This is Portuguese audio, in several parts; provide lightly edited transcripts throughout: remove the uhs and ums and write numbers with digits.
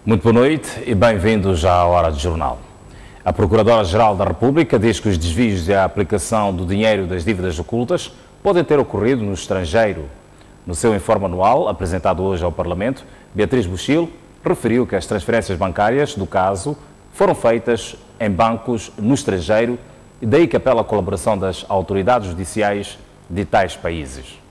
Muito boa noite e bem-vindos à Hora de Jornal. A Procuradora-Geral da República diz que os desvios e a aplicação do dinheiro das dívidas ocultas podem ter ocorrido no estrangeiro. No seu informe anual, apresentado hoje ao Parlamento, Beatriz Buchil referiu que as transferências bancárias do caso foram feitas em bancos no estrangeiro e daí que apela à colaboração das autoridades judiciais de tais países.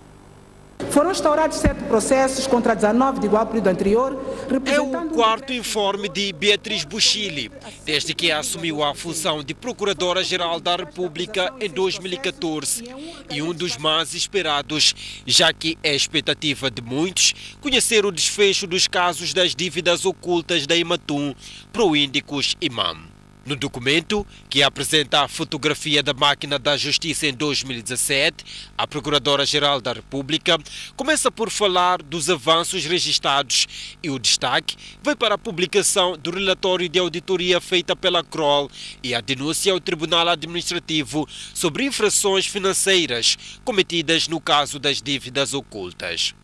Foram instaurados 7 processos contra 19 de igual período anterior. É o quarto informe de Beatriz Buchil, desde que assumiu a função de Procuradora-Geral da República em 2014, e um dos mais esperados, já que é expectativa de muitos conhecer o desfecho dos casos das dívidas ocultas da Ematum, Proíndicos e MAM. No documento, que apresenta a fotografia da máquina da Justiça em 2017, a Procuradora-Geral da República começa por falar dos avanços registados e o destaque vai para a publicação do relatório de auditoria feita pela CROL e a denúncia ao Tribunal Administrativo sobre infrações financeiras cometidas no caso das dívidas ocultas.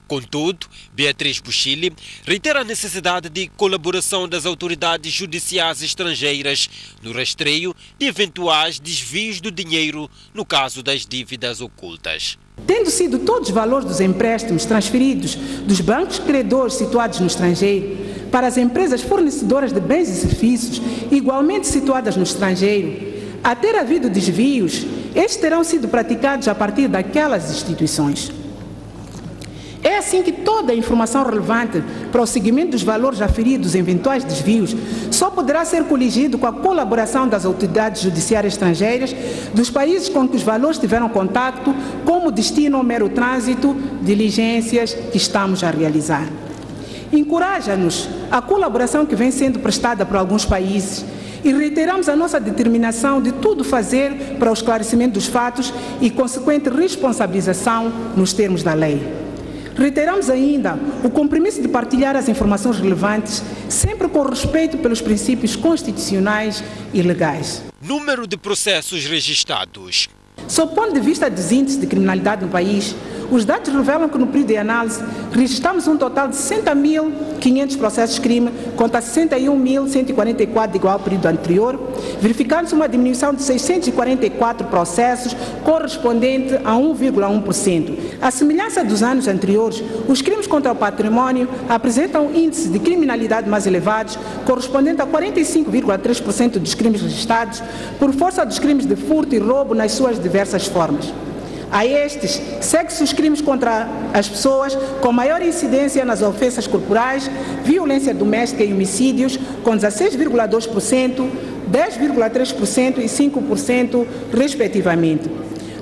Contudo, Beatriz Buchil reitera a necessidade de colaboração das autoridades judiciais estrangeiras no rastreio de eventuais desvios do dinheiro no caso das dívidas ocultas. Tendo sido todos os valores dos empréstimos transferidos dos bancos credores situados no estrangeiro para as empresas fornecedoras de bens e serviços igualmente situadas no estrangeiro, a ter havido desvios, estes terão sido praticados a partir daquelas instituições. É assim que toda a informação relevante para o seguimento dos valores aferidos em eventuais desvios só poderá ser coligido com a colaboração das autoridades judiciárias estrangeiras dos países com que os valores tiveram contacto, como destino ao mero trânsito, diligências que estamos a realizar. Encoraja-nos a colaboração que vem sendo prestada por alguns países e reiteramos a nossa determinação de tudo fazer para o esclarecimento dos fatos e consequente responsabilização nos termos da lei. Reiteramos ainda o compromisso de partilhar as informações relevantes, sempre com respeito pelos princípios constitucionais e legais. Número de processos registrados. Sob o ponto de vista dos índices de criminalidade no país, os dados revelam que no período de análise registramos um total de 60.500 processos de crime contra 61.144 de igual período anterior, verificando-se uma diminuição de 644 processos, correspondente a 1,1%. À semelhança dos anos anteriores, os crimes contra o património apresentam índices de criminalidade mais elevados, correspondente a 45,3% dos crimes registrados, por força dos crimes de furto e roubo nas suas diversas formas. A estes, segue-se os crimes contra as pessoas com maior incidência nas ofensas corporais, violência doméstica e homicídios, com 16,2%, 10,3% e 5%, respectivamente.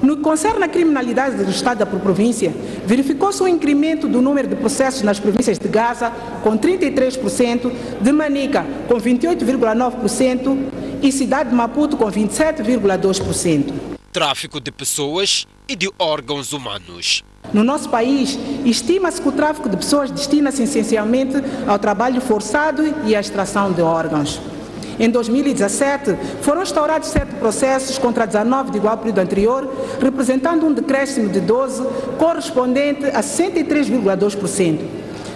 No que concerne à criminalidade registrada por província, verificou-se um incremento do número de processos nas províncias de Gaza, com 33%, de Manica, com 28,9% e Cidade de Maputo, com 27,2%. Tráfico de pessoas e de órgãos humanos. No nosso país, estima-se que o tráfico de pessoas destina-se essencialmente ao trabalho forçado e à extração de órgãos. Em 2017, foram instaurados 7 processos contra 19 de igual período anterior, representando um decréscimo de 12, correspondente a 63,2%.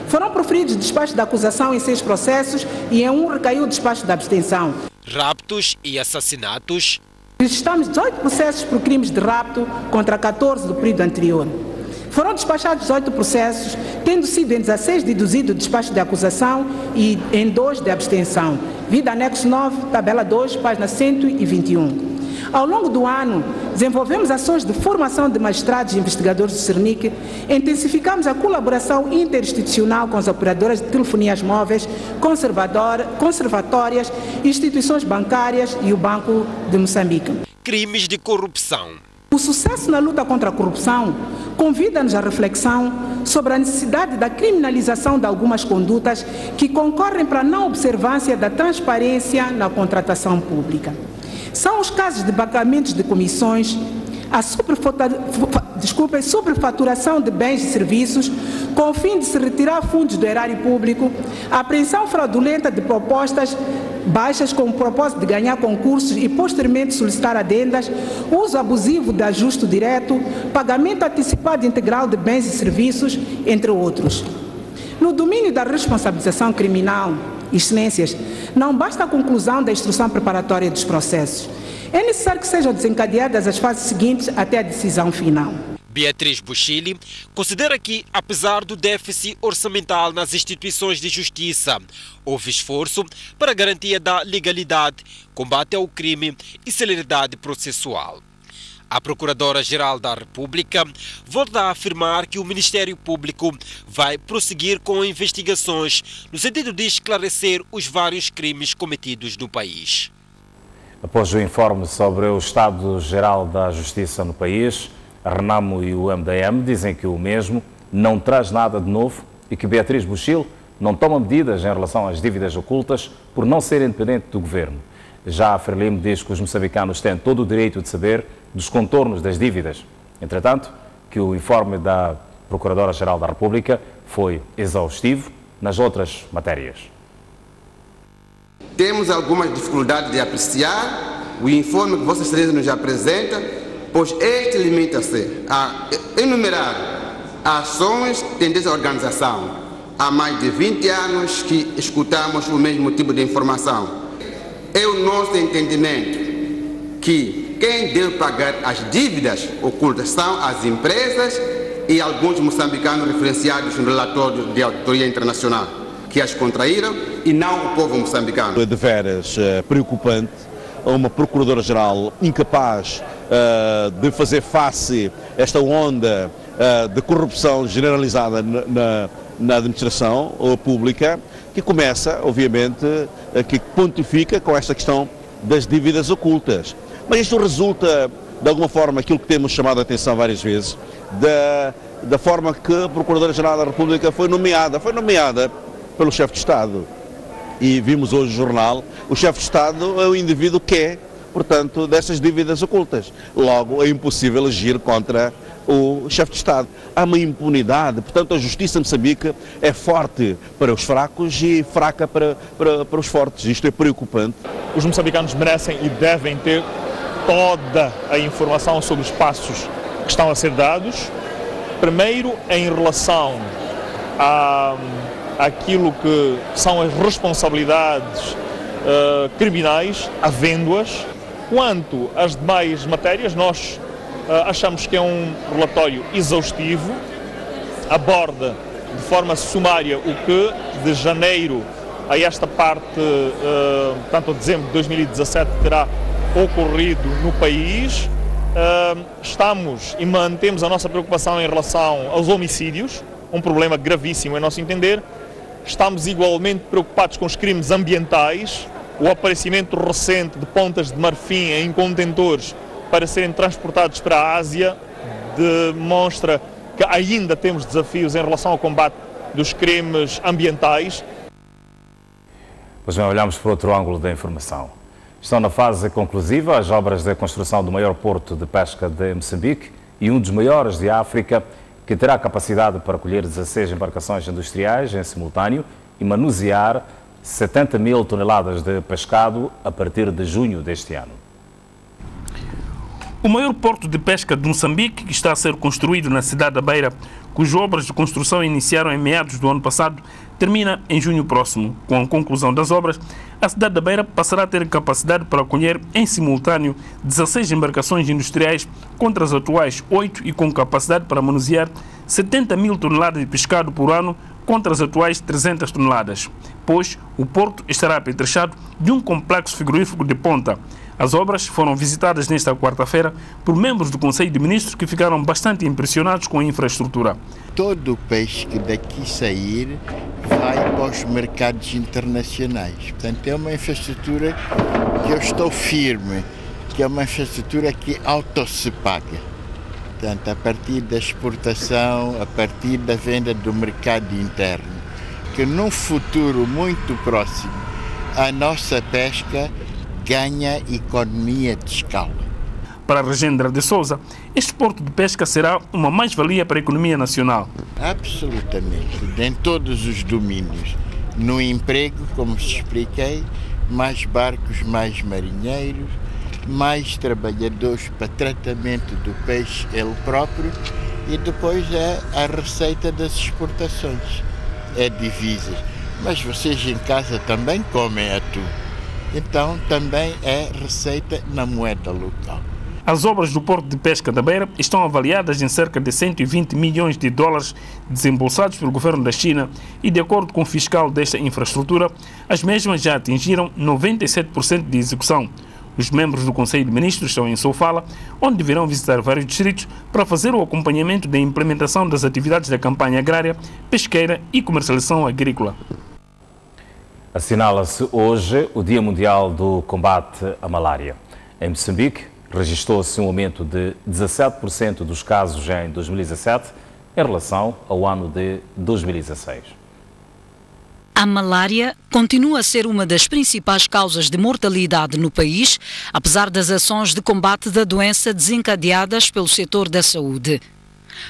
Foram proferidos despachos de acusação em 6 processos e em um recaiu o despacho de abstenção. Raptos e assassinatos. Registramos 18 processos por crimes de rapto contra 14 do período anterior. Foram despachados 18 processos, tendo sido em 16 deduzido o despacho de acusação e em 2 de abstenção. Vida anexo 9, tabela 2, página 121. Ao longo do ano, desenvolvemos ações de formação de magistrados e investigadores do Cernic, intensificamos a colaboração interinstitucional com as operadoras de telefonias móveis, conservatórias, instituições bancárias e o Banco de Moçambique. Crimes de corrupção. O sucesso na luta contra a corrupção convida-nos à reflexão sobre a necessidade da criminalização de algumas condutas que concorrem para a não observância da transparência na contratação pública. São os casos de pagamentos de comissões, a superfaturação de bens e serviços, com o fim de se retirar fundos do erário público, a apreensão fraudulenta de propostas baixas com o propósito de ganhar concursos e posteriormente solicitar adendas, uso abusivo de ajuste direto, pagamento antecipado integral de bens e serviços, entre outros. No domínio da responsabilização criminal, Excelências, não basta a conclusão da instrução preparatória dos processos. É necessário que sejam desencadeadas as fases seguintes até a decisão final. Beatriz Bushili considera que, apesar do déficit orçamental nas instituições de justiça, houve esforço para a garantia da legalidade, combate ao crime e celeridade processual. A Procuradora-Geral da República volta a afirmar que o Ministério Público vai prosseguir com investigações no sentido de esclarecer os vários crimes cometidos no país. Após o informe sobre o estado-geral da justiça no país, a Renamo e o MDM dizem que o mesmo não traz nada de novo e que Beatriz Bushili não toma medidas em relação às dívidas ocultas por não ser independente do governo. Já a Frelimo diz que os moçambicanos têm todo o direito de saber dos contornos das dívidas. Entretanto, que o informe da Procuradora-Geral da República foi exaustivo nas outras matérias. Temos algumas dificuldades de apreciar o informe que Vossa Excelência nos apresenta, pois este limita-se a enumerar ações tendentes à organização. Há mais de 20 anos que escutamos o mesmo tipo de informação. É o nosso entendimento que quem deve pagar as dívidas ocultas são as empresas e alguns moçambicanos referenciados no relatório de auditoria internacional, que as contraíram e não o povo moçambicano. É de veras preocupante uma Procuradora-Geral incapaz de fazer face a esta onda de corrupção generalizada na administração pública, que começa, obviamente, que pontifica com esta questão das dívidas ocultas. Mas isto resulta, de alguma forma, aquilo que temos chamado a atenção várias vezes, da forma que a Procuradora-Geral da República foi nomeada pelo chefe de Estado. E vimos hoje no jornal, o chefe de Estado é o indivíduo que é, portanto, dessas dívidas ocultas. Logo, é impossível agir contra o chefe de Estado. Há uma impunidade, portanto, a justiça de Moçambique é forte para os fracos e fraca para os fortes. Isto é preocupante. Os moçambicanos merecem e devem ter toda a informação sobre os passos que estão a ser dados. Primeiro, em relação àquilo que são as responsabilidades criminais, havendo-as. Quanto às demais matérias, nós achamos que é um relatório exaustivo, aborda de forma sumária o que de janeiro a esta parte, tanto a dezembro de 2017, terá ocorrido no país. Estamos e mantemos a nossa preocupação em relação aos homicídios, um problema gravíssimo, em nosso entender. Estamos igualmente preocupados com os crimes ambientais. O aparecimento recente de pontas de marfim em contentores para serem transportados para a Ásia demonstra que ainda temos desafios em relação ao combate dos crimes ambientais. Pois bem, olhamos para outro ângulo da informação. Estão na fase conclusiva as obras da construção do maior porto de pesca de Moçambique e um dos maiores de África, que terá capacidade para acolher 16 embarcações industriais em simultâneo e manusear 70 mil toneladas de pescado a partir de junho deste ano. O maior porto de pesca de Moçambique, que está a ser construído na cidade da Beira, cujas obras de construção iniciaram em meados do ano passado, termina em junho próximo. Com a conclusão das obras, a cidade da Beira passará a ter capacidade para acolher em simultâneo 16 embarcações industriais contra as atuais 8 e com capacidade para manusear 70 mil toneladas de pescado por ano contra as atuais 300 toneladas, pois o porto estará apetrechado de um complexo frigorífico de ponta. As obras foram visitadas nesta quarta-feira por membros do Conselho de Ministros que ficaram bastante impressionados com a infraestrutura. Todo o peixe que daqui sair vai para os mercados internacionais. Portanto, é uma infraestrutura que eu estou firme, que é uma infraestrutura que auto-se paga. Portanto, a partir da exportação, a partir da venda do mercado interno, que num futuro muito próximo a nossa pesca ganha economia de escala. Para Regendra de Souza, este porto de pesca será uma mais-valia para a economia nacional. Absolutamente, em todos os domínios. No emprego, como te expliquei, mais barcos, mais marinheiros, mais trabalhadores para tratamento do peixe ele próprio e depois é a receita das exportações, é divisas. mas vocês em casa também comem atum. Então também é receita na moeda local. As obras do Porto de Pesca da Beira estão avaliadas em cerca de 120 milhões de dólares desembolsados pelo governo da China e, de acordo com o fiscal desta infraestrutura, as mesmas já atingiram 97% de execução. Os membros do Conselho de Ministros estão em Sofala, onde deverão visitar vários distritos para fazer o acompanhamento da implementação das atividades da campanha agrária, pesqueira e comercialização agrícola. Assinala-se hoje o Dia Mundial do Combate à Malária. Em Moçambique, registrou-se um aumento de 17% dos casos em 2017 em relação ao ano de 2016. A malária continua a ser uma das principais causas de mortalidade no país, apesar das ações de combate da doença desencadeadas pelo setor da saúde.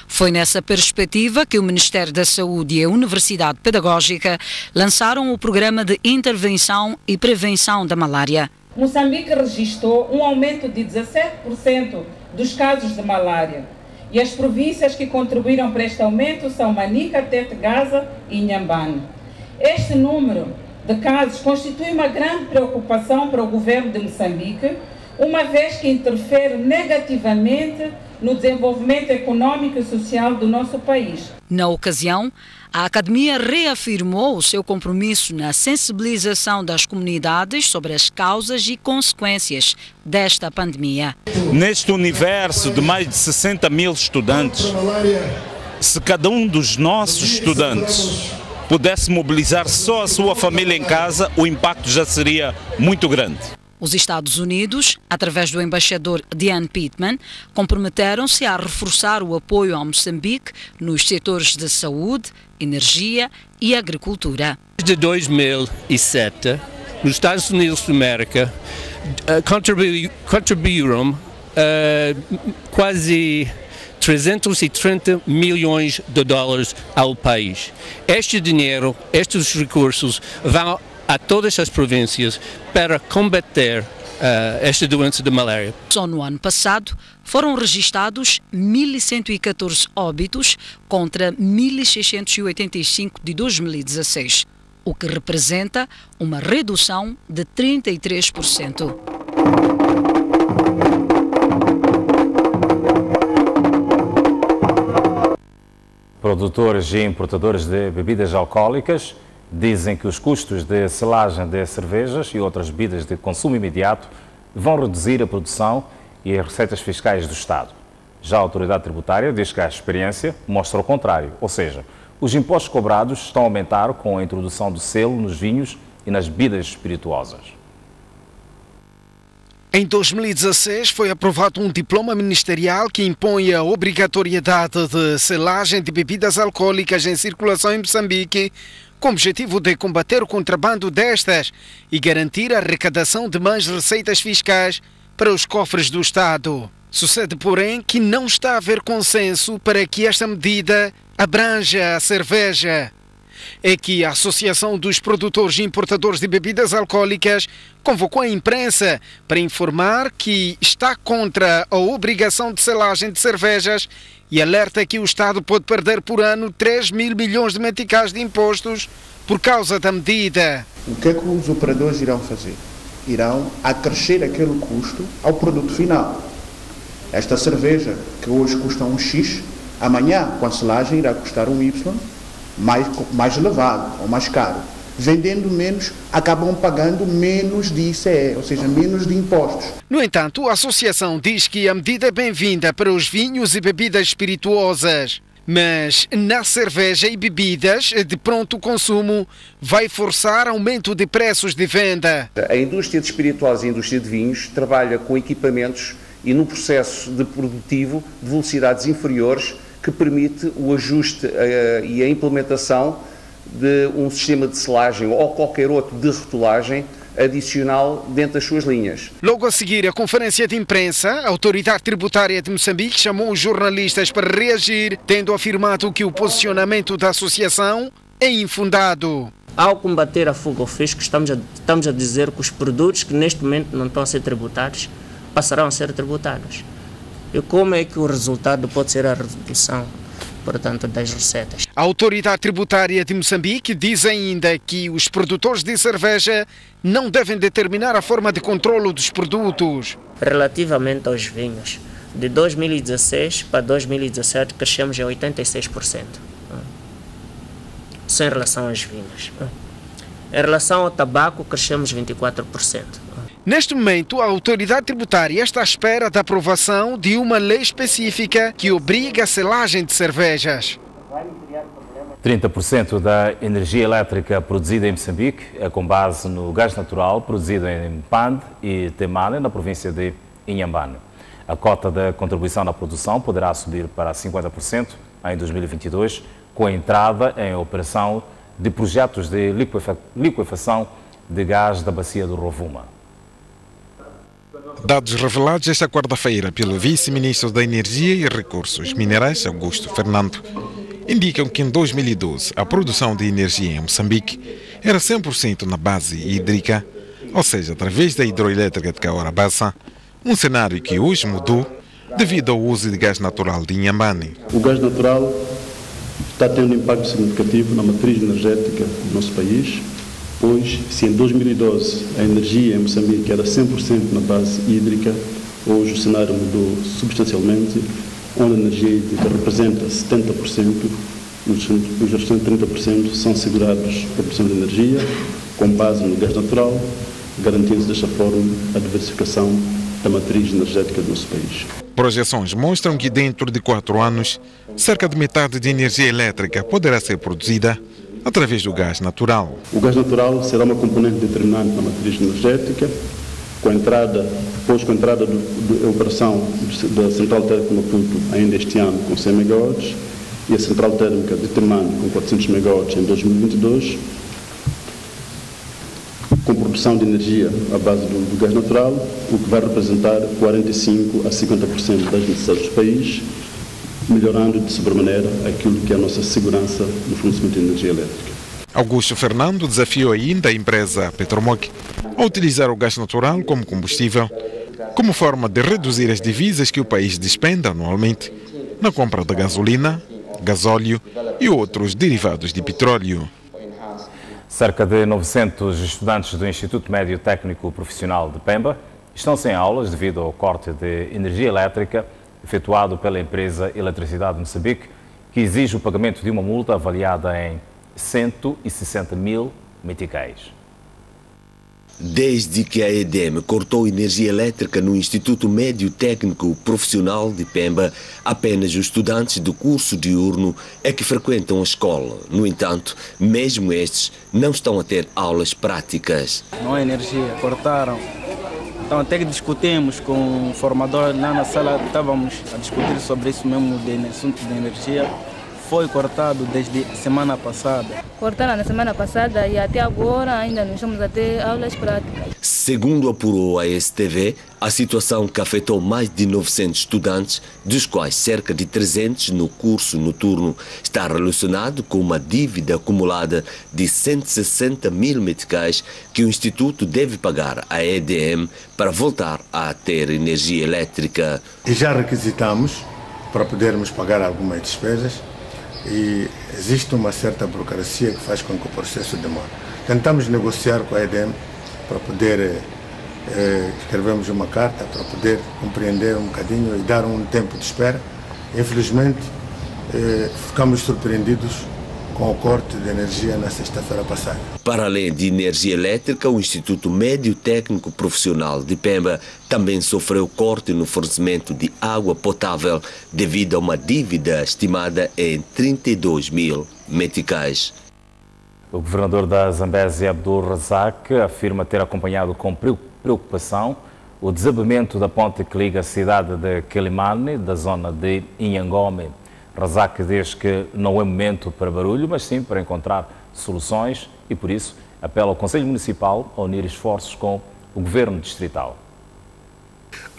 Foi nessa perspectiva que o Ministério da Saúde e a Universidade Pedagógica lançaram o Programa de Intervenção e Prevenção da Malária. Moçambique registrou um aumento de 17% dos casos de malária. E as províncias que contribuíram para este aumento são Manica, Tete, Gaza e Inhambane. Este número de casos constitui uma grande preocupação para o governo de Moçambique, uma vez que interfere negativamente no desenvolvimento econômico e social do nosso país. Na ocasião, a Academia reafirmou o seu compromisso na sensibilização das comunidades sobre as causas e consequências desta pandemia. Neste universo de mais de 60 mil estudantes, se cada um dos nossos estudantes pudesse mobilizar só a sua família em casa, o impacto já seria muito grande. Os Estados Unidos, através do embaixador Diane Pittman, comprometeram-se a reforçar o apoio a Moçambique nos setores de saúde, energia e agricultura. Desde 2007, os Estados Unidos da América contribuíram quase 330 milhões de dólares ao país. Este dinheiro, estes recursos vão a todas as províncias para combater esta doença de malária. Só no ano passado foram registados 1.114 óbitos contra 1.685 de 2016, o que representa uma redução de 33%. Produtores e importadores de bebidas alcoólicas dizem que os custos de selagem de cervejas e outras bebidas de consumo imediato vão reduzir a produção e as receitas fiscais do Estado. Já a autoridade tributária diz que a experiência mostra o contrário, ou seja, os impostos cobrados estão a aumentar com a introdução do selo nos vinhos e nas bebidas espirituosas. Em 2016 foi aprovado um diploma ministerial que impõe a obrigatoriedade de selagem de bebidas alcoólicas em circulação em Moçambique, com o objetivo de combater o contrabando destas e garantir a arrecadação de mais receitas fiscais para os cofres do Estado. Sucede, porém, que não está a haver consenso para que esta medida abranja a cerveja. É que a Associação dos Produtores e Importadores de Bebidas Alcoólicas convocou a imprensa para informar que está contra a obrigação de selagem de cervejas e alerta que o Estado pode perder por ano 3 mil milhões de meticais de impostos por causa da medida. O que é que os operadores irão fazer? Irão acrescer aquele custo ao produto final. Esta cerveja, que hoje custa um X, amanhã, com a selagem, irá custar um Y, mais elevado ou mais caro. Vendendo menos, acabam pagando menos de ICE, ou seja, menos de impostos. No entanto, a associação diz que a medida é bem-vinda para os vinhos e bebidas espirituosas, mas na cerveja e bebidas de pronto consumo vai forçar aumento de preços de venda. A indústria de espirituosos e a indústria de vinhos trabalha com equipamentos e num processo de produtivo de velocidades inferiores que permite o ajuste e a implementação de um sistema de selagem ou qualquer outro de rotulagem adicional dentro das suas linhas. Logo a seguir a conferência de imprensa, a Autoridade Tributária de Moçambique chamou os jornalistas para reagir, tendo afirmado que o posicionamento da associação é infundado. Ao combater a fuga ao fisco, estamos a dizer que os produtos que neste momento não estão a ser tributados passarão a ser tributados. E como é que o resultado pode ser a redução portanto, das receitas. A autoridade tributária de Moçambique diz ainda que os produtores de cerveja não devem determinar a forma de controlo dos produtos. Relativamente aos vinhos, de 2016 para 2017 crescemos em 86%. Isso em relação aos vinhos. Em relação ao tabaco, crescemos 24%. Neste momento, a autoridade tributária está à espera da aprovação de uma lei específica que obriga a selagem de cervejas. 30% da energia elétrica produzida em Moçambique é com base no gás natural produzido em Mpande e Temane, na província de Inhambane. A cota da contribuição na produção poderá subir para 50% em 2022, com a entrada em operação de projetos de liquefação de gás da bacia do Rovuma. Dados revelados esta quarta-feira pelo vice-ministro da Energia e Recursos Minerais, Augusto Fernando, indicam que em 2012 a produção de energia em Moçambique era 100% na base hídrica, ou seja, através da hidroelétrica de Cahora-Bassa, um cenário que hoje mudou devido ao uso de gás natural de Inhambane. O gás natural está tendo um impacto significativo na matriz energética do nosso país, pois se em 2012 a energia em Moçambique era 100% na base hídrica, hoje o cenário mudou substancialmente, onde a energia hídrica representa 70%, os restantes 30% são segurados para a produção de energia, com base no gás natural, garantindo-se desta forma a diversificação da matriz energética do nosso país. Projeções mostram que dentro de 4 anos, cerca de metade de energia elétrica poderá ser produzida através do gás natural. O gás natural será uma componente determinante na matriz energética, depois com a entrada da operação da Central Térmica Maputo ainda este ano com 100 MW e a Central Térmica de Temane com 400 MW em 2022, com produção de energia à base do gás natural, o que vai representar 45% a 50% das necessidades do país, melhorando de sobremaneira aquilo que é a nossa segurança no fornecimento de energia elétrica. Augusto Fernando desafiou ainda a empresa Petromoc a utilizar o gás natural como combustível, como forma de reduzir as divisas que o país despende anualmente na compra de gasolina, gasóleo e outros derivados de petróleo. Cerca de 900 estudantes do Instituto Médio Técnico Profissional de Pemba estão sem aulas devido ao corte de energia elétrica efetuado pela empresa Eletricidade de Moçambique, que exige o pagamento de uma multa avaliada em 160 mil meticais. Desde que a EDEM cortou energia elétrica no Instituto Médio Técnico Profissional de Pemba, apenas os estudantes do curso diurno é que frequentam a escola. No entanto, mesmo estes não estão a ter aulas práticas. Não há energia, cortaram. Então até que discutimos com o formador lá na sala, estávamos a discutir sobre isso mesmo, de assunto de energia. Foi cortado desde semana passada. Cortaram na semana passada e até agora ainda não estamos a ter aulas práticas. Segundo apurou a STV, a situação que afetou mais de 900 estudantes, dos quais cerca de 300 no curso noturno, está relacionado com uma dívida acumulada de 160 mil meticais que o Instituto deve pagar à EDM para voltar a ter energia elétrica. E já requisitamos para podermos pagar algumas despesas. E existe uma certa burocracia que faz com que o processo demore. Tentamos negociar com a EDEM para poder, escrevemos uma carta para poder compreender um bocadinho e dar um tempo de espera. Infelizmente, ficamos surpreendidos com o corte de energia na sexta-feira passada. Para além de energia elétrica, o Instituto Médio Técnico Profissional de Pemba também sofreu corte no fornecimento de água potável devido a uma dívida estimada em 32 mil meticais. O governador da Zambésia, Abdul Razak, afirma ter acompanhado com preocupação o desabamento da ponte que liga a cidade de Quelimane, da zona de Inhangome. Razak diz que não é momento para barulho, mas sim para encontrar soluções e, por isso, apela ao Conselho Municipal a unir esforços com o Governo Distrital.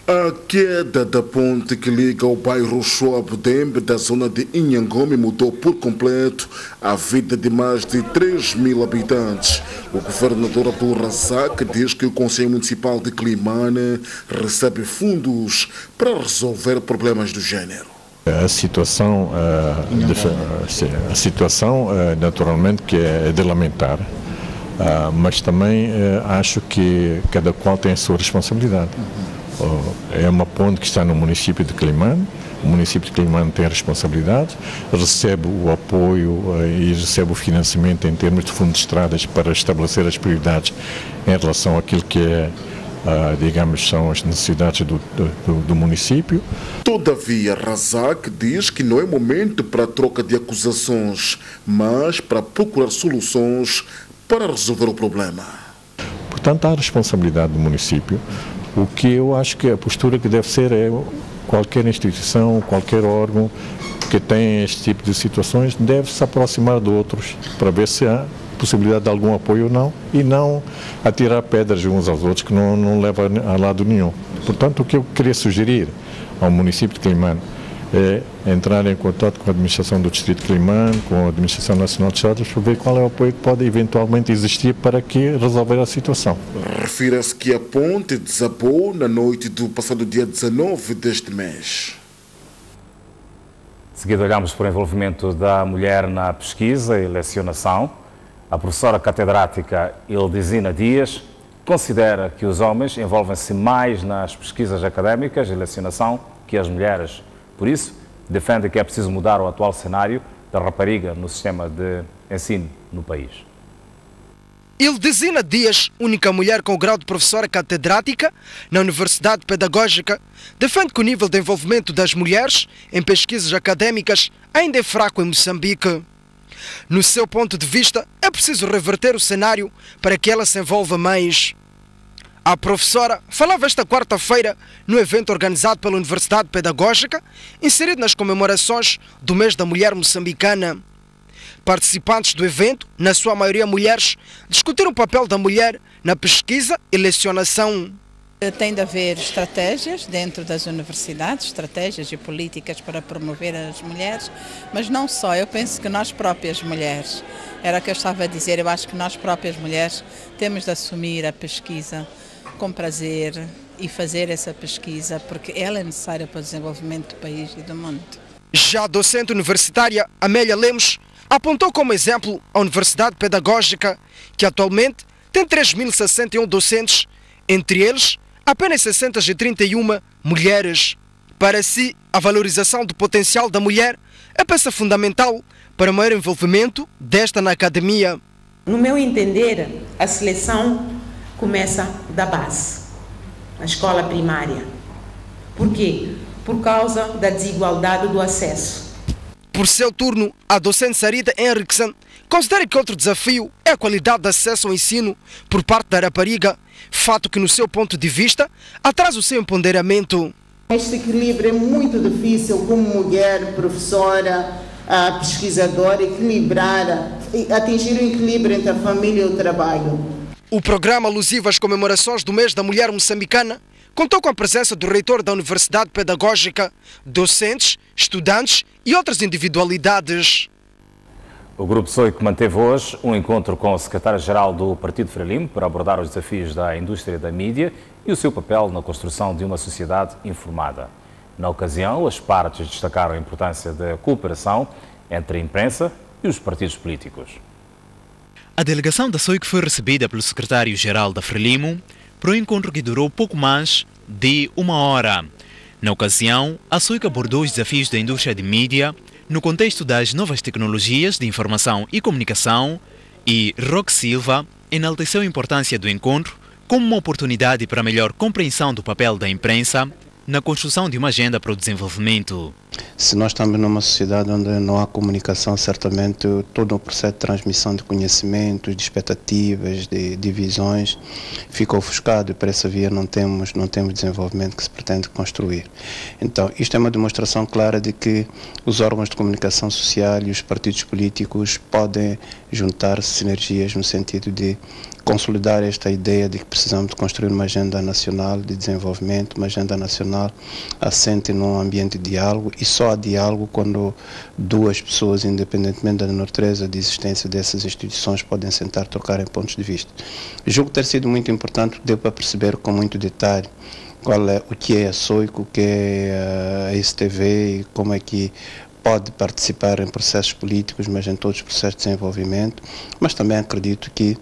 A queda da ponte que liga o bairro Xoabudembe da zona de Inhangome mudou por completo a vida de mais de 3 mil habitantes. O governador Abdul Razak diz que o Conselho Municipal de Quelimane recebe fundos para resolver problemas do gênero. A situação, naturalmente, que é de lamentar, mas também acho que cada qual tem a sua responsabilidade. É uma ponte que está no município de Quelimane. O município de Quelimane tem responsabilidade, recebe o apoio e recebe o financiamento em termos de fundo de estradas para estabelecer as prioridades em relação àquilo que é, digamos, são as necessidades do município. Todavia, Razak diz que não é momento para a troca de acusações, mas para procurar soluções para resolver o problema. Portanto, há a responsabilidade do município. O que eu acho que a postura que deve ser é qualquer instituição, qualquer órgão que tenha este tipo de situações deve se aproximar de outros para ver se há possibilidade de algum apoio ou não, e não atirar pedras uns aos outros, que não leva a lado nenhum. Portanto, o que eu queria sugerir ao município de Quelimane é entrar em contato com a administração do distrito de Quelimane, com a administração nacional de estradas, para ver qual é o apoio que pode eventualmente existir para que resolver a situação. Refira-se que a ponte desabou na noite do passado dia 19 deste mês. De seguida olhamos para o envolvimento da mulher na pesquisa e lecionação. A professora catedrática Ildizina Dias considera que os homens envolvem-se mais nas pesquisas académicas e lecionação que as mulheres. Por isso, defende que é preciso mudar o atual cenário da rapariga no sistema de ensino no país. Ildizina Dias, única mulher com o grau de professora catedrática na Universidade Pedagógica, defende que o nível de envolvimento das mulheres em pesquisas académicas ainda é fraco em Moçambique. No seu ponto de vista, é preciso reverter o cenário para que ela se envolva mais. A professora falava esta quarta-feira no evento organizado pela Universidade Pedagógica, inserido nas comemorações do mês da mulher moçambicana. Participantes do evento, na sua maioria mulheres, discutiram o papel da mulher na pesquisa e lecionação. Tem de haver estratégias dentro das universidades, estratégias e políticas para promover as mulheres, mas não só, eu penso que nós próprias mulheres, era o que eu estava a dizer, eu acho que nós próprias mulheres temos de assumir a pesquisa com prazer e fazer essa pesquisa, porque ela é necessária para o desenvolvimento do país e do mundo. Já a docente universitária Amélia Lemos apontou como exemplo a Universidade Pedagógica, que atualmente tem 3.061 docentes, entre eles apenas 631 mulheres. Para si, a valorização do potencial da mulher é peça fundamental para o maior envolvimento desta na academia. No meu entender, a seleção começa da base, na escola primária. Por quê? Por causa da desigualdade do acesso. Por seu turno, a docente Sarita Henriksen considera que outro desafio é a qualidade de acesso ao ensino por parte da rapariga, fato que, no seu ponto de vista, atrasa o seu empoderamento. Este equilíbrio é muito difícil como mulher, professora, pesquisadora, atingir o equilíbrio entre a família e o trabalho. O programa alusivo às comemorações do mês da mulher moçambicana contou com a presença do reitor da Universidade Pedagógica, docentes, estudantes e outras individualidades. O Grupo SOIC manteve hoje um encontro com o secretário-geral do Partido Frelimo para abordar os desafios da indústria da mídia e o seu papel na construção de uma sociedade informada. Na ocasião, as partes destacaram a importância da cooperação entre a imprensa e os partidos políticos. A delegação da SOIC foi recebida pelo secretário-geral da Frelimo para um encontro que durou pouco mais de 1 hora. Na ocasião, a SOIC abordou os desafios da indústria de mídia no contexto das novas tecnologias de informação e comunicação, e Roque Silva enalteceu a importância do encontro como uma oportunidade para melhor compreensão do papel da imprensa na construção de uma agenda para o desenvolvimento. Se nós estamos numa sociedade onde não há comunicação, certamente todo o processo de transmissão de conhecimentos, de expectativas, de visões fica ofuscado, e para essa via não temos desenvolvimento que se pretende construir. Então, isto é uma demonstração clara de que os órgãos de comunicação social e os partidos políticos podem juntar sinergias no sentido de consolidar esta ideia de que precisamos de construir uma agenda nacional de desenvolvimento, uma agenda nacional assente num ambiente de diálogo, e só há diálogo quando duas pessoas, independentemente da natureza de existência dessas instituições, podem sentar, trocarem pontos de vista. Julgo ter sido muito importante, deu para perceber com muito detalhe o que é a SOIC, o que é a STV e como é que pode participar em processos políticos, mas em todos os processos de desenvolvimento. Mas também acredito que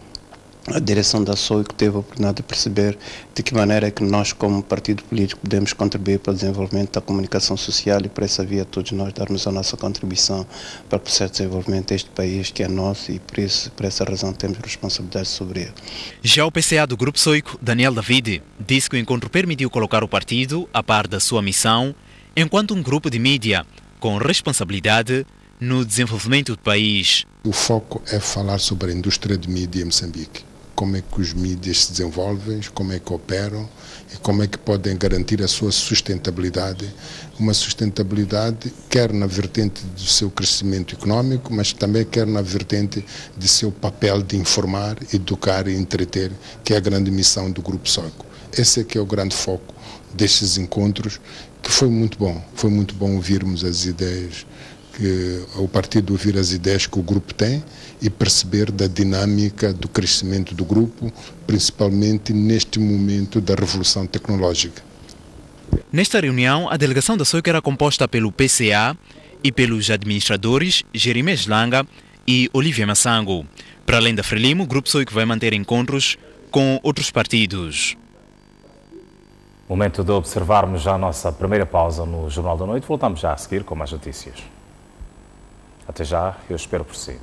a direção da SOIC teve a oportunidade de perceber de que maneira é que nós, como partido político, podemos contribuir para o desenvolvimento da comunicação social e, por essa via, todos nós darmos a nossa contribuição para o processo de desenvolvimento deste país, que é nosso, e por essa razão temos responsabilidade sobre ele. Já o PCA do Grupo SOIC, Daniel David, disse que o encontro permitiu colocar o partido a par da sua missão, enquanto um grupo de mídia com responsabilidade no desenvolvimento do país. O foco é falar sobre a indústria de mídia em Moçambique. Como é que os mídias se desenvolvem, como é que operam e como é que podem garantir a sua sustentabilidade. Uma sustentabilidade quer na vertente do seu crescimento econômico, mas também quer na vertente de seu papel de informar, educar e entreter, que é a grande missão do Grupo SOIC. Esse é que é o grande foco destes encontros, que foi muito bom. Foi muito bom ouvirmos as ideias, o partido ouvir as ideias que o grupo tem e perceber da dinâmica do crescimento do grupo, principalmente neste momento da revolução tecnológica. Nesta reunião, a delegação da SOIC era composta pelo PCA e pelos administradores Jerimés Langa e Olívia Massango. Para além da Frelimo, o Grupo SOIC vai manter encontros com outros partidos. Momento de observarmos já a nossa primeira pausa no Jornal da Noite. Voltamos já a seguir com mais notícias. Até já, eu espero por si.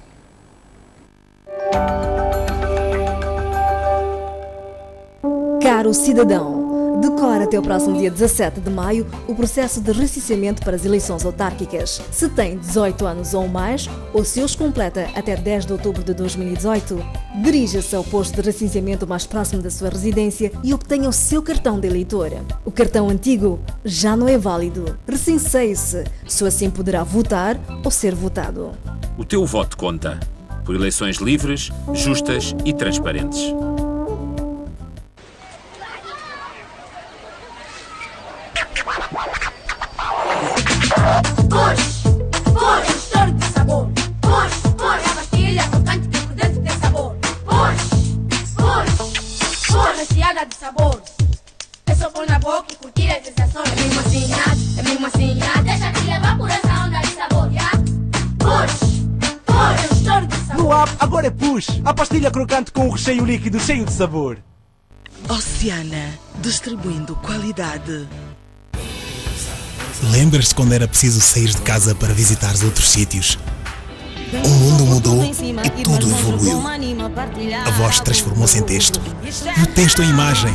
Caro cidadão, decore até o próximo dia 17 de maio o processo de recenseamento para as eleições autárquicas. Se tem 18 anos ou mais, ou se os completa até 10 de outubro de 2018, dirija-se ao posto de recenseamento mais próximo da sua residência e obtenha o seu cartão de eleitor. O cartão antigo já não é válido. Recenseie-se, só assim poderá votar ou ser votado. O teu voto conta, por eleições livres, justas e transparentes. De sabor. É só pôr na boca e curtir as sensações. É mesmo assim, deixa-te levar por essa onda de sabor, já? Push, estouro de sabor. No app, agora é Push, a pastilha crocante com um recheio líquido cheio de sabor. Oceana, distribuindo qualidade. Lembras-te quando era preciso sair de casa para visitar outros sítios? O mundo mudou e tudo evoluiu. A voz transformou-se em texto. E o texto em imagem.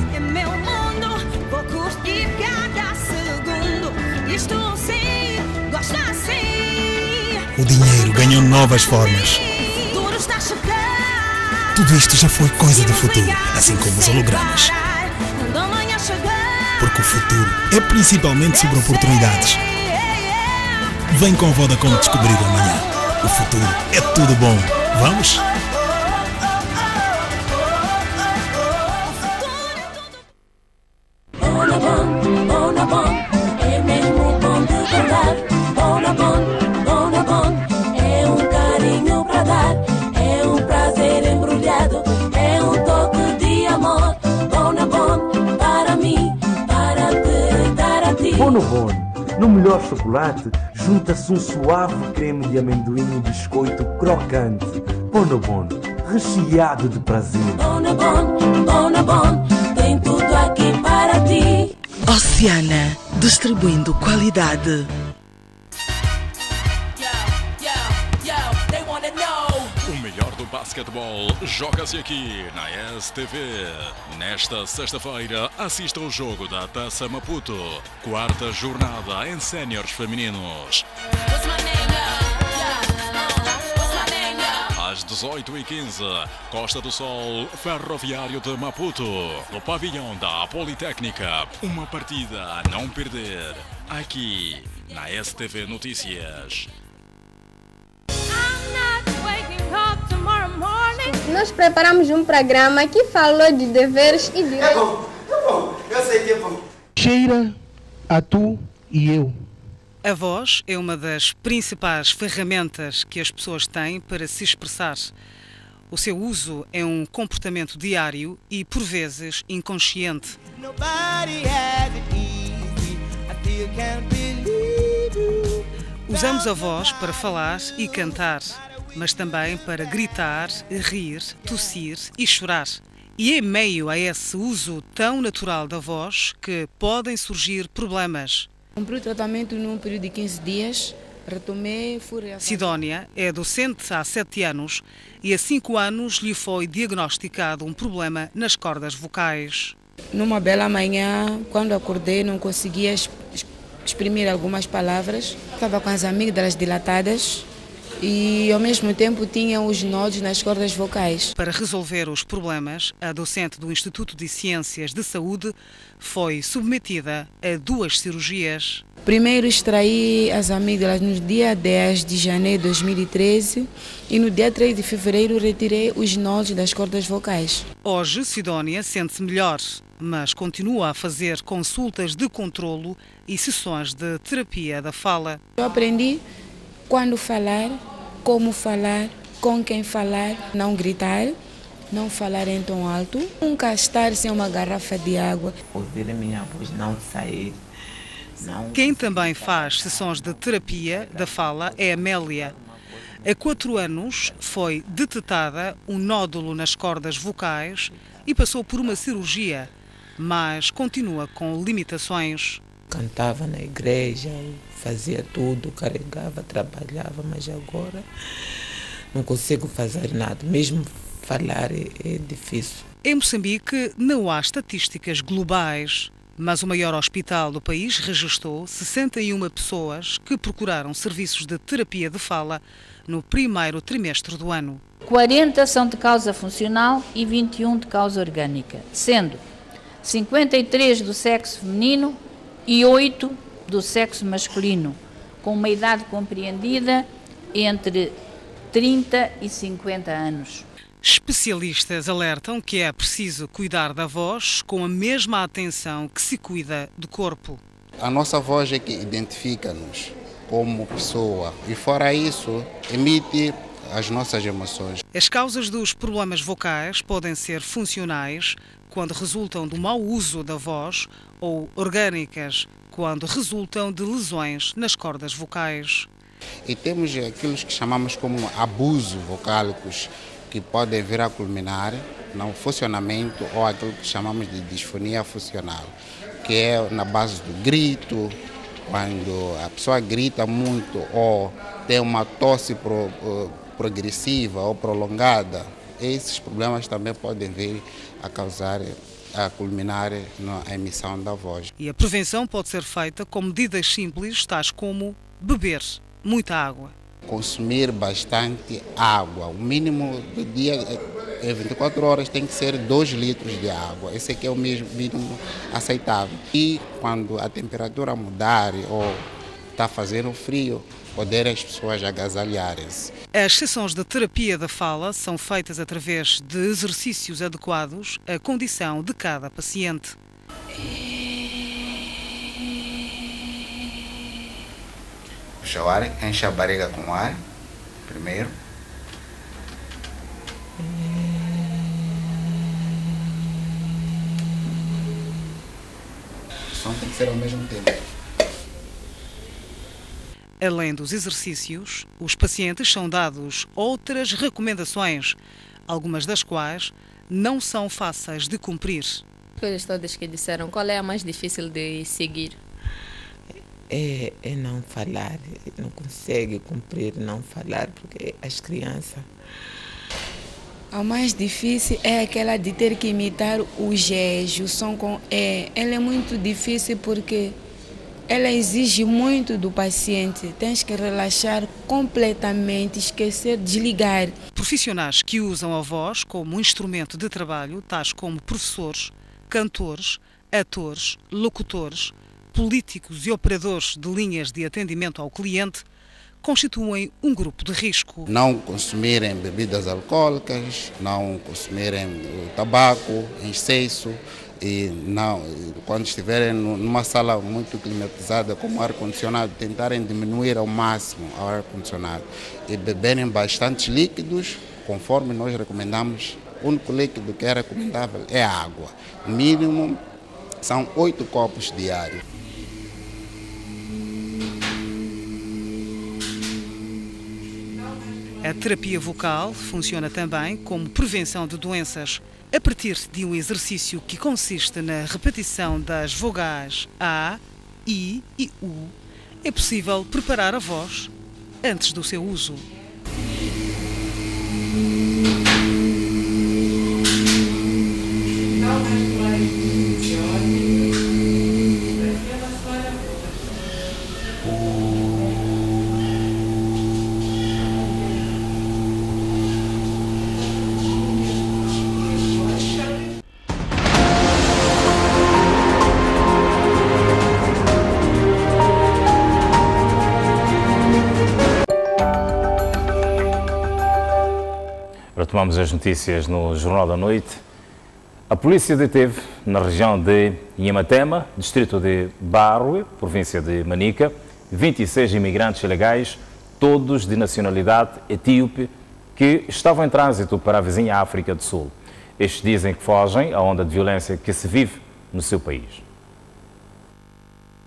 O dinheiro ganhou novas formas. Tudo isto já foi coisa do futuro, assim como os hologramas. Porque o futuro é principalmente sobre oportunidades. Vem com a Vodacom descobrir o amanhã. O futuro é tudo bom. Vamos? Bonabon, é mesmo bom de verdade. Bonabon, é um carinho pra dar. É um prazer embrulhado, é um toque de amor. Bonabon, para mim, para te dar a ti. Bonabon, no melhor chocolate, junta-se um suave creme de amendoim e biscoito crocante. Bonabon, recheado de prazer. Bonabon, tem tudo aqui para ti. Oceana, distribuindo qualidade. O melhor do basquetebol joga-se aqui na STV. Nesta sexta-feira, assista ao jogo da Taça Maputo, quarta jornada em séniores femininos. Às 18h15, Costa do Sol, Ferroviário de Maputo, no pavilhão da Politécnica. Uma partida a não perder, aqui na STV Notícias. Nós preparamos um programa que falou de deveres e direitos. É bom, eu sei que é bom. Cheira a tu e eu. A voz é uma das principais ferramentas que as pessoas têm para se expressar. O seu uso é um comportamento diário e, por vezes, inconsciente. Usamos a voz para falar e cantar, mas também para gritar, rir, tossir e chorar. E é em meio a esse uso tão natural da voz que podem surgir problemas. Cumpri o tratamento num período de 15 dias, retomei, fui... Sidónia é docente há 7 anos e há 5 anos lhe foi diagnosticado um problema nas cordas vocais. Numa bela manhã, quando acordei, não conseguia exprimir algumas palavras. Estava com as amígdalas dilatadas e, ao mesmo tempo, tinha os nodos nas cordas vocais. Para resolver os problemas, a docente do Instituto de Ciências de Saúde foi submetida a 2 cirurgias. Primeiro extraí as amígdalas no dia 10 de janeiro de 2013 e no dia 3 de fevereiro retirei os nodos das cordas vocais. Hoje, Sidónia sente-se melhor, mas continua a fazer consultas de controlo e sessões de terapia da fala. Eu aprendi quando falar, como falar, com quem falar, não gritar, não falar em tom alto, nunca estar sem uma garrafa de água. Ouvir a minha voz não sair. Não. Quem também faz sessões de terapia da fala é a Amélia. Há 4 anos foi detetada um nódulo nas cordas vocais e passou por uma cirurgia, mas continua com limitações. Cantava na igreja, fazia tudo, carregava, trabalhava, mas agora não consigo fazer nada. Mesmo falar é difícil. Em Moçambique não há estatísticas globais, mas o maior hospital do país registrou 61 pessoas que procuraram serviços de terapia de fala no primeiro trimestre do ano. 40 são de causa funcional e 21 de causa orgânica, sendo 53 do sexo feminino e 8 do sexo masculino, com uma idade compreendida entre 30 e 50 anos. Especialistas alertam que é preciso cuidar da voz com a mesma atenção que se cuida do corpo. A nossa voz é que identifica-nos como pessoa e, fora isso, emite as nossas emoções. As causas dos problemas vocais podem ser funcionais, quando resultam do mau uso da voz, ou orgânicas, quando resultam de lesões nas cordas vocais. E temos aquilo que chamamos como abuso vocálicos, que podem vir a culminar no funcionamento ou aquilo que chamamos de disfonia funcional, que é na base do grito, quando a pessoa grita muito ou tem uma tosse progressiva ou prolongada. Esses problemas também podem vir a culminar na emissão da voz. E a prevenção pode ser feita com medidas simples, tais como beber muita água. Consumir bastante água. O mínimo do dia, em 24 horas, tem que ser 2 litros de água. Esse aqui é o mínimo aceitável. E quando a temperatura mudar ou está fazendo frio, poder as pessoas agasalharem-se. As sessões de terapia da fala são feitas através de exercícios adequados à condição de cada paciente. Puxa o ar, enche a barriga com ar, primeiro. O som tem que ser ao mesmo tempo. Além dos exercícios, os pacientes são dados outras recomendações, algumas das quais não são fáceis de cumprir. Coisas todas que disseram, qual é a mais difícil de seguir? É não falar, não consegue cumprir não falar, porque as crianças... A mais difícil é aquela de ter que imitar o gesto, o som com E. Ela é muito difícil porque ela exige muito do paciente. Tens que relaxar completamente, esquecer, desligar. Profissionais que usam a voz como instrumento de trabalho, tais como professores, cantores, atores, locutores, políticos e operadores de linhas de atendimento ao cliente, constituem um grupo de risco. Não consumirem bebidas alcoólicas, não consumirem tabaco em excesso e não, quando estiverem numa sala muito climatizada como ar-condicionado, tentarem diminuir ao máximo o ar-condicionado e beberem bastante líquidos conforme nós recomendamos, o único líquido que é recomendável é a água. O mínimo são 8 copos diários. A terapia vocal funciona também como prevenção de doenças, a partir de um exercício que consiste na repetição das vogais A, I e U. É possível preparar a voz antes do seu uso. Retomamos as notícias no Jornal da Noite. A polícia deteve na região de Nhamatema, distrito de Barue, província de Manica, 26 imigrantes ilegais, todos de nacionalidade etíope, que estavam em trânsito para a vizinha África do Sul. Estes dizem que fogem à onda de violência que se vive no seu país.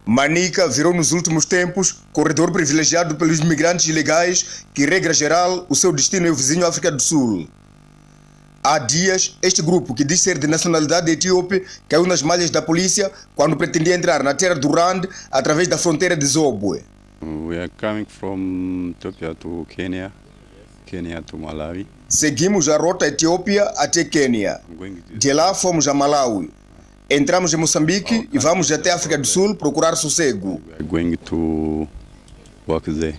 Manica virou nos últimos tempos corredor privilegiado pelos imigrantes ilegais que, regra geral, o seu destino é o vizinho África do Sul. Há dias, este grupo, que diz ser de nacionalidade etíope, caiu nas malhas da polícia quando pretendia entrar na terra do Rand através da fronteira de Zobwe. We are coming from Ethiopia to Kenya, Kenya to Malawi. Seguimos a rota Etiópia até Quênia. De lá fomos a Malawi. Entramos em Moçambique e vamos até a África do Sul procurar sossego. Going to work there.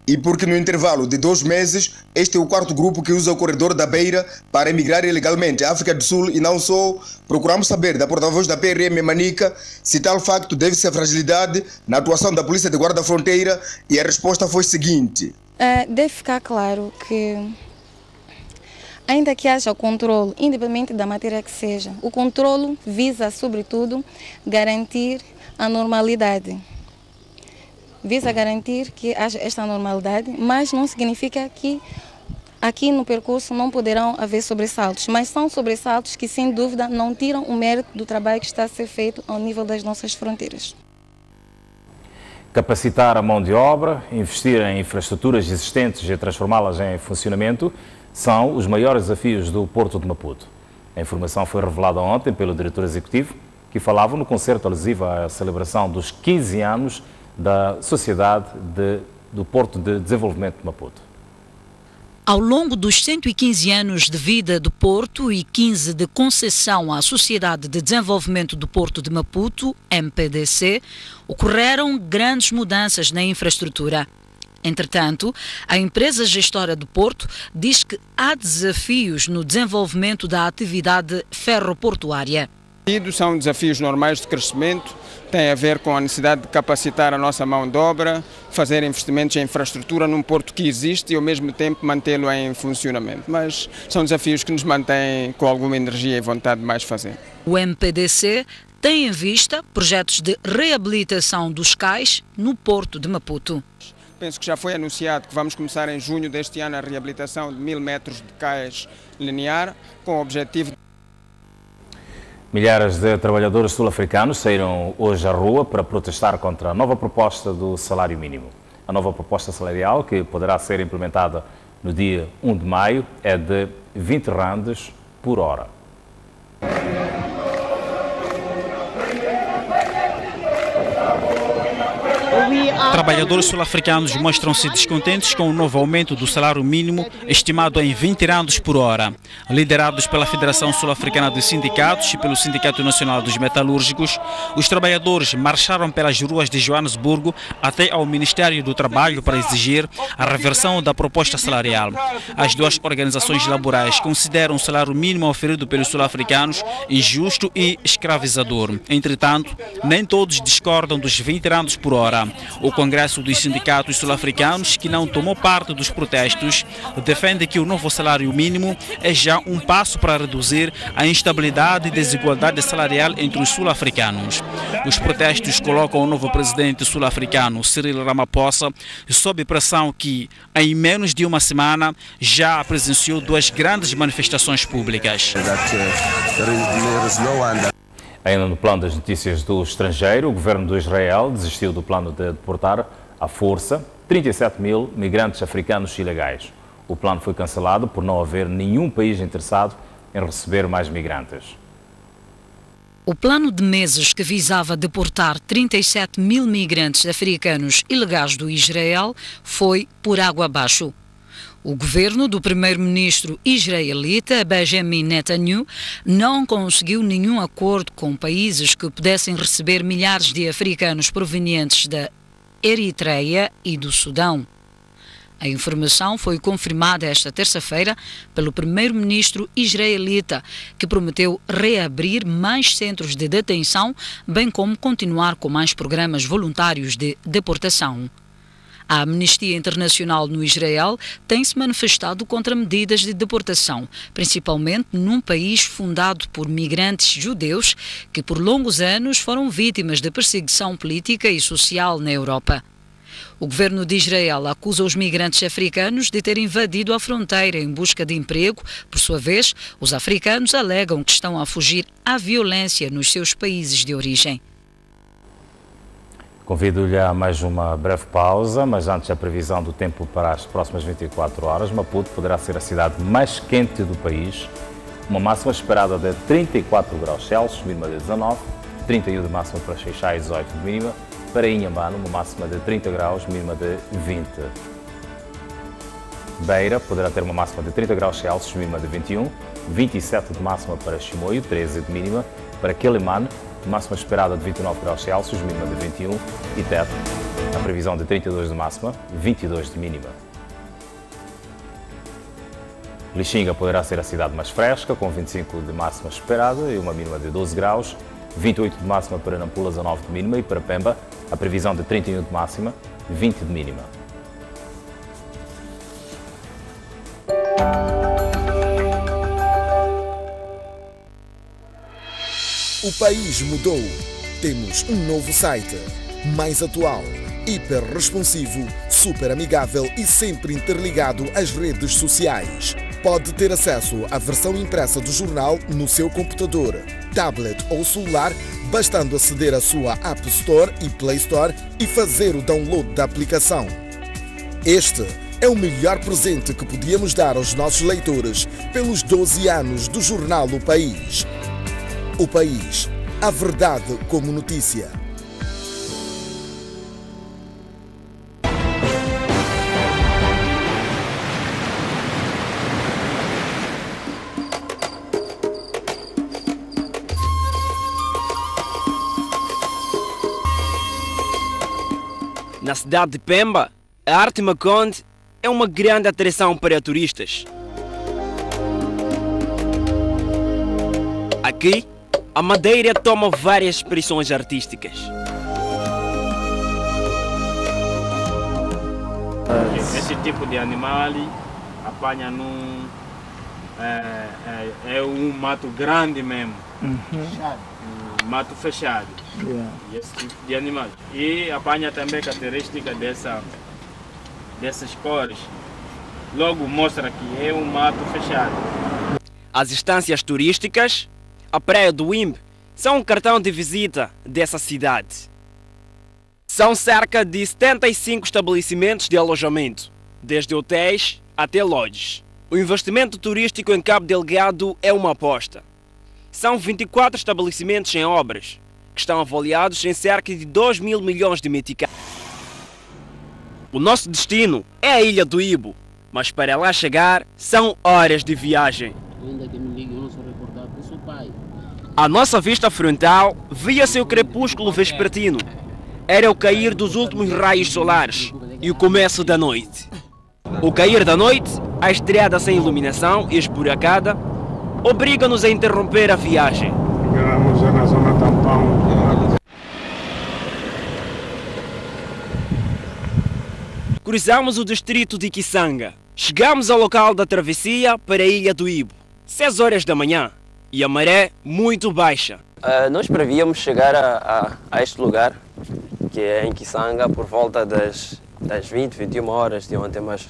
E porque no intervalo de 2 meses, este é o 4º grupo que usa o corredor da Beira para emigrar ilegalmente à África do Sul e não só, procuramos saber da porta-voz da PRM Manica se tal facto deve-se à fragilidade na atuação da Polícia de Guarda-Fronteira e a resposta foi a seguinte. Deve ficar claro que ainda que haja o controle, independente da matéria que seja, o controle visa, sobretudo, garantir a normalidade. Visa garantir que haja esta normalidade, mas não significa que aqui no percurso não poderão haver sobressaltos, mas são sobressaltos que, sem dúvida, não tiram o mérito do trabalho que está a ser feito ao nível das nossas fronteiras. Capacitar a mão de obra, investir em infraestruturas existentes e transformá-las em funcionamento são os maiores desafios do Porto de Maputo. A informação foi revelada ontem pelo diretor executivo, que falava no concerto alusivo à celebração dos 15 anos da Sociedade do Porto de Desenvolvimento de Maputo. Ao longo dos 115 anos de vida do Porto e 15 de concessão à Sociedade de Desenvolvimento do Porto de Maputo, MPDC, ocorreram grandes mudanças na infraestrutura. Entretanto, a empresa gestora do Porto diz que há desafios no desenvolvimento da atividade ferroportuária. São desafios normais de crescimento, tem a ver com a necessidade de capacitar a nossa mão de obra, fazer investimentos em infraestrutura num porto que existe e ao mesmo tempo mantê-lo em funcionamento. Mas são desafios que nos mantêm com alguma energia e vontade de mais fazer. O MPDC tem em vista projetos de reabilitação dos cais no Porto de Maputo. Penso que já foi anunciado que vamos começar em junho deste ano a reabilitação de 1000 metros de cais linear, com o objetivo... Milhares de trabalhadores sul-africanos saíram hoje à rua para protestar contra a nova proposta do salário mínimo. A nova proposta salarial, que poderá ser implementada no dia 1 de maio, é de 20 randes por hora. Trabalhadores sul-africanos mostram-se descontentes com o novo aumento do salário mínimo, estimado em 20 randes por hora. Liderados pela Federação Sul-Africana dos Sindicatos e pelo Sindicato Nacional dos Metalúrgicos, os trabalhadores marcharam pelas ruas de Joanesburgo até ao Ministério do Trabalho para exigir a reversão da proposta salarial. As duas organizações laborais consideram o salário mínimo oferido pelos sul-africanos injusto e escravizador. Entretanto, nem todos discordam dos 20 randes por hora. O Congresso dos Sindicatos Sul-Africanos, que não tomou parte dos protestos, defende que o novo salário mínimo é já um passo para reduzir a instabilidade e desigualdade salarial entre os sul-africanos. Os protestos colocam o novo presidente sul-africano, Cyril Ramaphosa, sob pressão que, em menos de uma semana, já presenciou 2 grandes manifestações públicas. Ainda no plano das notícias do estrangeiro, o governo do Israel desistiu do plano de deportar à força 37 mil migrantes africanos ilegais. O plano foi cancelado por não haver nenhum país interessado em receber mais migrantes. O plano de meses que visava deportar 37 mil migrantes africanos ilegais do Israel foi por água abaixo. O governo do primeiro-ministro israelita Benjamin Netanyahu não conseguiu nenhum acordo com países que pudessem receber milhares de africanos provenientes da Eritreia e do Sudão. A informação foi confirmada esta terça-feira pelo primeiro-ministro israelita, que prometeu reabrir mais centros de detenção, bem como continuar com mais programas voluntários de deportação. A Amnistia Internacional no Israel tem se manifestado contra medidas de deportação, principalmente num país fundado por migrantes judeus que por longos anos foram vítimas de perseguição política e social na Europa. O governo de Israel acusa os migrantes africanos de terem invadido a fronteira em busca de emprego. Por sua vez, os africanos alegam que estão a fugir à violência nos seus países de origem. Convido-lhe a mais uma breve pausa, mas antes a previsão do tempo para as próximas 24 horas. Maputo poderá ser a cidade mais quente do país. Uma máxima esperada de 34 graus Celsius, mínima de 19, 31 de máxima para Xai-Xai, 18 de mínima. Para Inhambane, uma máxima de 30 graus, mínima de 20. Beira poderá ter uma máxima de 30 graus Celsius, mínima de 21, 27 de máxima para Chimoio, 13 de mínima. Para Quelimane, máxima esperada de 29 graus Celsius, mínima de 21, e Tete, a previsão de 32 de máxima, 22 de mínima. Lixinga poderá ser a cidade mais fresca, com 25 de máxima esperada e uma mínima de 12 graus, 28 de máxima para Nampula, 19 de mínima, e para Pemba, a previsão de 31 de máxima, 20 de mínima. O país mudou. Temos um novo site, mais atual, hiper responsivo, super amigável e sempre interligado às redes sociais. Pode ter acesso à versão impressa do jornal no seu computador, tablet ou celular, bastando aceder à sua App Store e Play Store e fazer o download da aplicação. Este é o melhor presente que podíamos dar aos nossos leitores pelos 12 anos do jornal O País. O País, a verdade como notícia. Na cidade de Pemba, a arte Maconde é uma grande atração para turistas. Aqui, a madeira toma várias expressões artísticas. Esse tipo de animal apanha num é um mato grande mesmo, mato fechado. Esse tipo de animal. E apanha também característica dessas cores. Logo mostra que é um mato fechado. As estâncias turísticas, a Praia do Wimbe, são um cartão de visita dessa cidade. São cerca de 75 estabelecimentos de alojamento, desde hotéis até lodges. O investimento turístico em Cabo Delgado é uma aposta. São 24 estabelecimentos em obras, que estão avaliados em cerca de 2 mil milhões de meticais. O nosso destino é a Ilha do Ibo, mas para lá chegar são horas de viagem. A nossa vista frontal via-se o crepúsculo vespertino. Era o cair dos últimos raios solares e o começo da noite. O cair da noite, a estrada sem iluminação e esburacada, obriga-nos a interromper a viagem. cruzamos o distrito de Kisanga. Chegamos ao local da travessia para a Ilha do Ibo. 6 horas da manhã e a maré muito baixa. Nós prevíamos chegar a este lugar, que é em Kisanga, por volta das 20, 21 horas de ontem, mas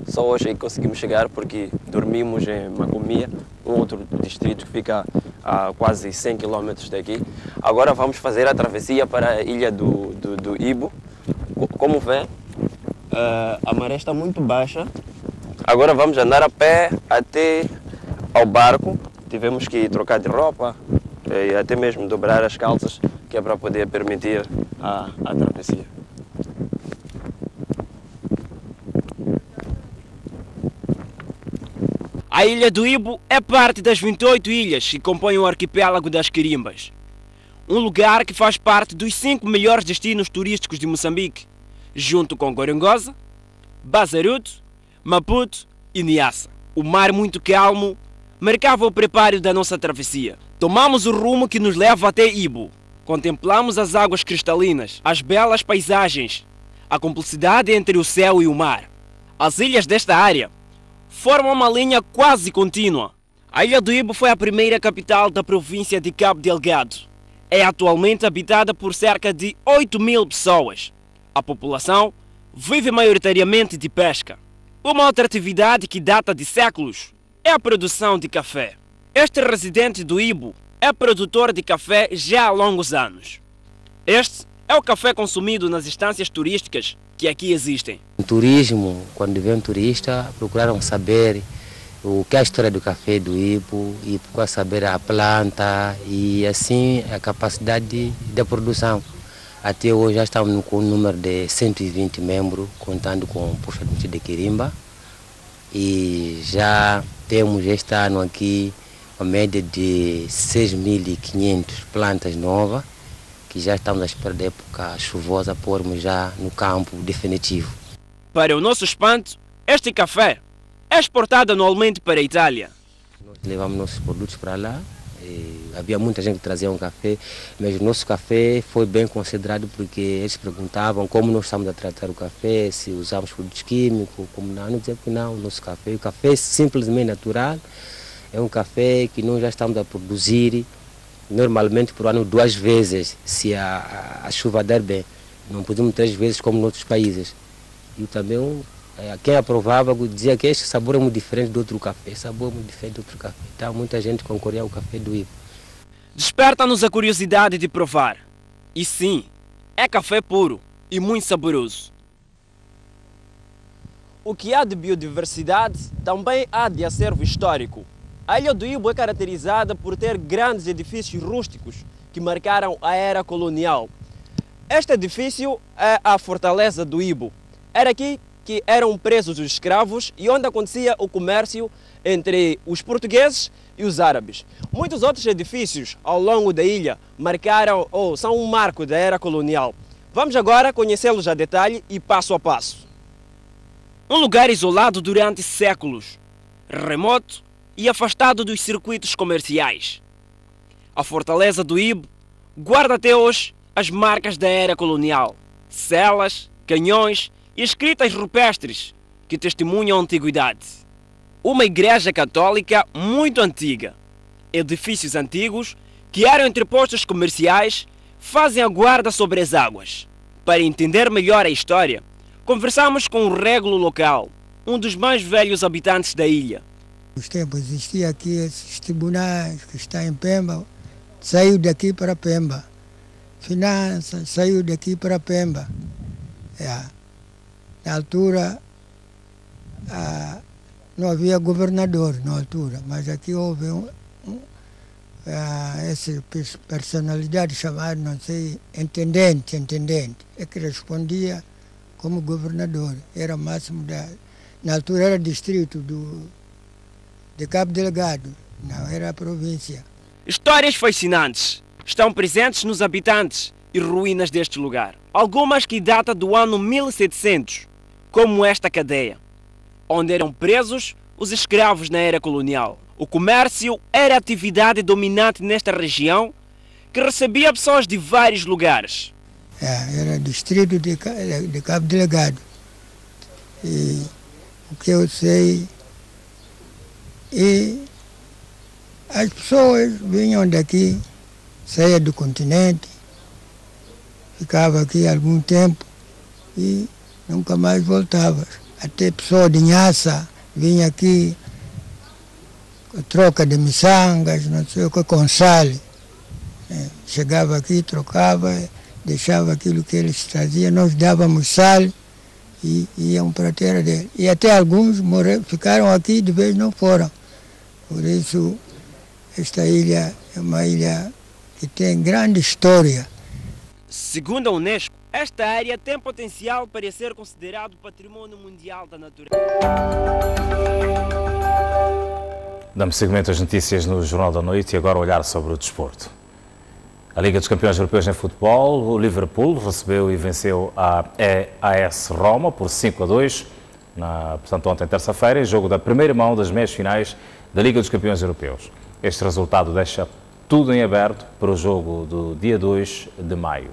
só hoje é que conseguimos chegar porque dormimos em Macomia, um outro distrito que fica a quase 100 km daqui. Agora vamos fazer a travessia para a Ilha do Ibo. Como vê, a maré está muito baixa. Agora vamos andar a pé até ao barco. Tivemos que trocar de roupa e até mesmo dobrar as calças, que é para poder permitir a travessia. A Ilha do Ibo é parte das 28 ilhas que compõem o arquipélago das Quirimbas. Um lugar que faz parte dos 5 melhores destinos turísticos de Moçambique, junto com Gorongosa, Bazaruto, Maputo e Niassa. O mar muito calmo marcava o preparo da nossa travessia. Tomamos o rumo que nos leva até Ibo. Contemplamos as águas cristalinas, as belas paisagens, a cumplicidade entre o céu e o mar. As ilhas desta área formam uma linha quase contínua. A Ilha do Ibo foi a primeira capital da província de Cabo Delgado. É atualmente habitada por cerca de 8.000 pessoas. A população vive maioritariamente de pesca. Uma outra atividade que data de séculos é a produção de café. Este residente do Ibo é produtor de café já há longos anos. Este é o café consumido nas instâncias turísticas que aqui existem. O turismo, quando vem um turista, procuraram saber o que é a história do café do Ibo e procurar saber a planta e assim a capacidade da produção. Até hoje já estamos com um número de 120 membros, contando com o posto de Quirimba. E já temos este ano aqui uma média de 6.500 plantas novas, que já estamos à espera da época chuvosa, pormos já no campo definitivo. Para o nosso espanto, este café é exportado anualmente para a Itália. Nós levamos nossos produtos para lá. Havia muita gente que trazia um café, mas o nosso café foi bem considerado porque eles perguntavam como nós estamos a tratar o café, se usamos produtos químicos, como não dizia que não, o nosso café. O café é simplesmente natural, é um café que nós já estamos a produzir normalmente por ano 2 vezes, se a chuva der bem. Não podemos 3 vezes como em outros países. E também quem aprovava dizia que este sabor é muito diferente do outro café, sabor é muito diferente do outro café. Então muita gente concorria ao café do Ibo. Desperta-nos a curiosidade de provar. E sim, é café puro e muito saboroso. O que há de biodiversidade também há de acervo histórico. A Ilha do Ibo é caracterizada por ter grandes edifícios rústicos que marcaram a era colonial. Este edifício é a Fortaleza do Ibo. Era aqui que eram presos os escravos e onde acontecia o comércio entre os portugueses e os árabes. Muitos outros edifícios ao longo da ilha marcaram ou são um marco da era colonial. Vamos agora conhecê-los a detalhe e passo a passo. Um lugar isolado durante séculos, remoto e afastado dos circuitos comerciais. A Fortaleza do Ibo guarda até hoje as marcas da era colonial, celas, canhões e escritas rupestres que testemunham a antiguidade. Uma igreja católica muito antiga, edifícios antigos que eram entrepostos comerciais fazem a guarda sobre as águas. Para entender melhor a história, conversamos com o régulo local, um dos mais velhos habitantes da ilha. Nos tempos existia aqui esses tribunais que estão em Pemba, saiu daqui para Pemba. Finanças, saiu daqui para Pemba. Na altura, não havia governador na altura, mas aqui houve essa personalidade chamada, não sei, intendente, é que respondia como governador. Era máximo na altura era distrito de Cabo Delgado, não era a província. Histórias fascinantes estão presentes nos habitantes e ruínas deste lugar. Algumas que datam do ano 1700, como esta cadeia, onde eram presos os escravos na era colonial. O comércio era a atividade dominante nesta região, que recebia pessoas de vários lugares. Era distrito de Cabo Delgado. E o que eu sei, e as pessoas vinham daqui, saíam do continente, ficavam aqui algum tempo e nunca mais voltavam. Até pessoa de Nhaça vinha aqui, troca de miçangas, não sei o que, com sal. Chegava aqui, trocava, deixava aquilo que eles traziam, nós dávamos sal e iam para a terra dele. E até alguns ficaram aqui, de vez não foram. Por isso, esta ilha é uma ilha que tem grande história. Segundo a Unesco, esta área tem potencial para ser considerado Patrimônio Mundial da Natureza. Damos seguimento às notícias no Jornal da Noite e agora olhar sobre o desporto. A Liga dos Campeões Europeus em Futebol, o Liverpool recebeu e venceu a AS Roma por 5-2, portanto ontem terça-feira, em jogo da primeira mão das meias finais da Liga dos Campeões Europeus. Este resultado deixa tudo em aberto para o jogo do dia 2 de maio.